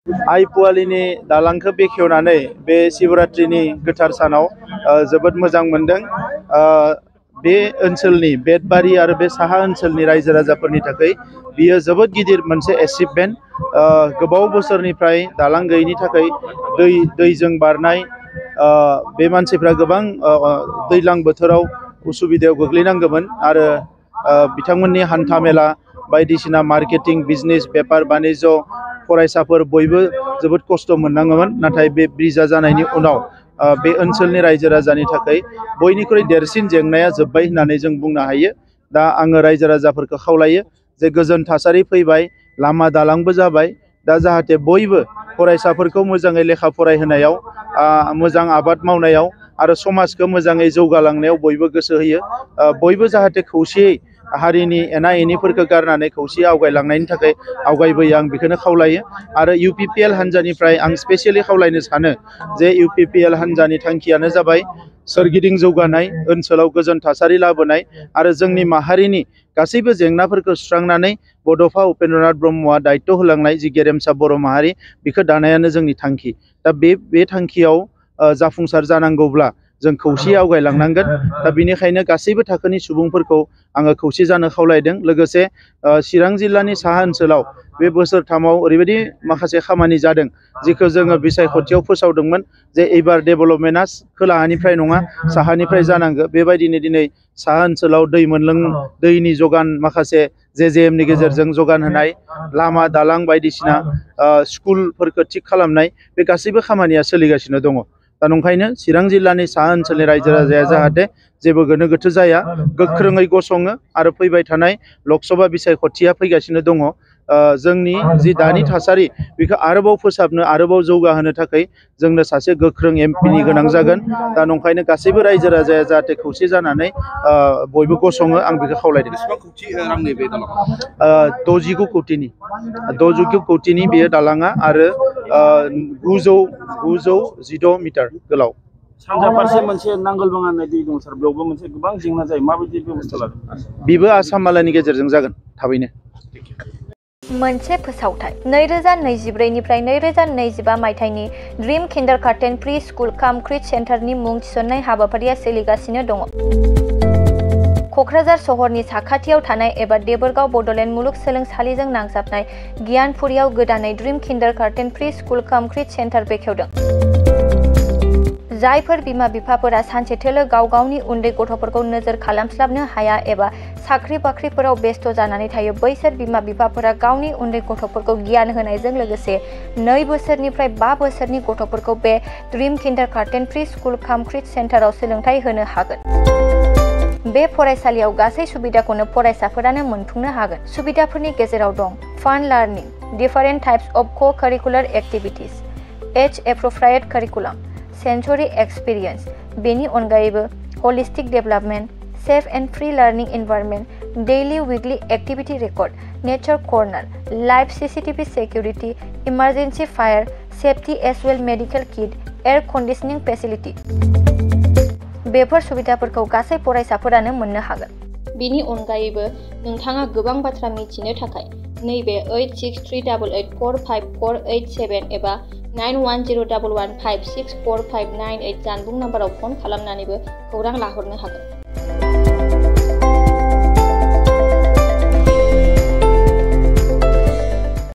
आइपुवालिनि दालांखौ बेखेवनानै बे शिवरात्रिनि गोथार सानाव जोबोद मोजां मोनदों। बे ओनसोलनि बेटबारि आरो बे साहा ओनसोलनि रायजो राजाफोरनि थाखाय बियो जोबोद गिदिर मोनसे एचिभमेन्ट। गोबाव बोसोरनिफ्राय दालां गैयैनि थाखाय दैजों बारनाय बे मानसिफ्रा गोबां दैज्लां बोथोराव उसुबिदायाव गोग्लैनांगौमोन आरो बिथांमोननि हान्था मेला बायदिसिना मार्केटिं बिजनेस बेफार बानिज्य फरायसाफोर बयबो जोबोद खस्थ' मोननाङोमोन। नाथाय बे ब्रिजआ जानायनि उनाव बे ओनसोलनि रायजो राजानि थाखाय बयनिख्रुइ देरसिन जेंनाया जोब्बाय होननानै जों बुंनो हायो। दा आङो रायजो राजाफोरखौ खावलायो जे गोजोन थासारि फैबाय, लामा दालांबो जाबाय, दा जाहाथे बयबो फरायसाफोरखौ मोजाङै लेखा फरायहोनायाव, मोजां आबाद मावनायाव आरो समाजखौ मोजाङै जौगालांनायाव बयबो गोसो होयो। बयबो जाहाथे खौसेयै हारिनि एना एनिफोरखौ गारनानै खौसेयै आवगायलांनायनि थाखाय आवगायबोयो, आं बेखौनो खावलायो। आरो UPPL हान्जानिफ्राय आं स्पेसियेलि खावलायनो सानो जे UPPL हान्जानि थांखियानो जाबाय सोरगिदिं जौगानाय, ओनसोलाव गोजोन थासारि लाबोनाय आरो जोंनि माहारिनि गासैबो जेंनाफोरखौ सुस्रांनानै बड'फा उपेन्द्रनाथ ब्रह्मआ दायित्व होलांनाय जि गेरेमसा बर' माहारि, बेखौ दानायानो जोंनि थांखि। दा बे थांखियाव जाफुंसार जानांगौब्ला जों खौसेयै आवगायलांनांगोन। दा बेनिखायनो गासैबो थाखोनि सुबुंफोरखौ आङो खौसे जानो खावलायदों। लोगोसे चिरां जिल्लानि साहा ओनसोलाव बे बोसोरथामाव ओरैबायदि माखासे खामानि जादों जिखौ जोङो बिसायख'थियाव फोसावदोंमोन जे एबार डेभेलपमेन्टआ खोलाहानिफ्राय नङा साहानिफ्राय जानांगौ। बेबायदिनो दिनै साहा ओनसोलाव दैनि जगान माखासे JJMनि गेजेरजों जगान होनाय, लामा दालां बायदिसिना स्कुलफोरखौ थिग खालामनाय, बे गासैबो खामानिया सोलिगासिनो दङ। दा नंखायनो चिरां जिल्लानि साहा ओनसोलनि रायजो राजाया जाहाथे जेबो गोनो गोथो जाया, गोख्रोङै गसङो आरो फैबाय थानाय लकसभा बिसायख'थिया फैगासिनो दङ। जोंनि जि दानि थासारि बेखौ आरोबाव फोसाबनो, आरोबाव जौगाहोनो थाखाय जोंनो सासे गोख्रों MPनि गोनां जागोन। दा नंखायनो गासैबो रायजो राजाया जाहाथे खौसे जानानै बयबो गसङो, आं बेखौ खावलायदों। 69 कौटिनि बेयो दालाङा आरो 916 मिटार गोलाव। सानजा फारसे मोनसे नांगोलबाङा होननाय दै दं सार, बेयावबो मोनसे गोबां जेंना जायो, माबायदि बेबस्था लादों? बेबो आसाम मालायनि गेजेरजों जागोन थाबैनो। मोनसे फोसावथाय 2024 निफ्राय 2025 मायथाइनि ड्रीम किन्डारगार्टेन प्रि स्कुल काम क्रिट सेन्टारनि मुं थिसननाय हाबाफारिया सोलिगासिनो दङ। क'क्राझार सहरनि साखाथियाव थानाय एबा देबोरगाव बड'लेण्ड मुलुगसोलोंसालिजों नांजाबनाय गियानपुरियाव गोदानै ड्रीम किन्डारगार्टेन प्रि स्कुल काम क्रिट सेन्टार बेखेवदों। जायफोर बिमा बिफाफोरा सानसेथोलो गाव गावनि उन्दै गथ'फोरखौ नोजोर खालामस्लाबनो हाया एबा साख्रि बाख्रिफोराव बेस्थ' जानानै थायो, बैसोर बिमा बिफाफोरा गावनि उन्दै गथ'फोरखौ गियान होनायजों लोगोसे 2 बोसोरनिफ्राय 5 बोसोरनि गथ'फोरखौ बे ड्रीम किन्डारगार्टेन प्रि स्कुल काम क्रिट सेन्टाराव सोलोंथाइ होनो हागोन। बे फरायसालियाव गासै सुबिदाखौनो फरायसाफोरानो मोनफुंनो हागोन। सुबिदाफोरनि गेजेराव दं फान लार्निं, different types of co-curricular activities, age appropriate curriculum, sensory experience, बेनि अनगायैबो holistic development, safe and free learning environment, daily weekly activity record, nature corner, live CCTV security, emergency fire safety as well medical kit, air conditioning facility. बेफोर सुबिदाफोरखौ गासै फरायसाफोरानो मोननो हागोन। बेनि अनगायैबो नोंथाङा गोबां बाथ्रा मिथिनो थाखाय नैबे 8638454887 एबा 9101156459 जानबुं नाम्बाराव फन खालामनानैबो खौरां लाहरनो हागोन।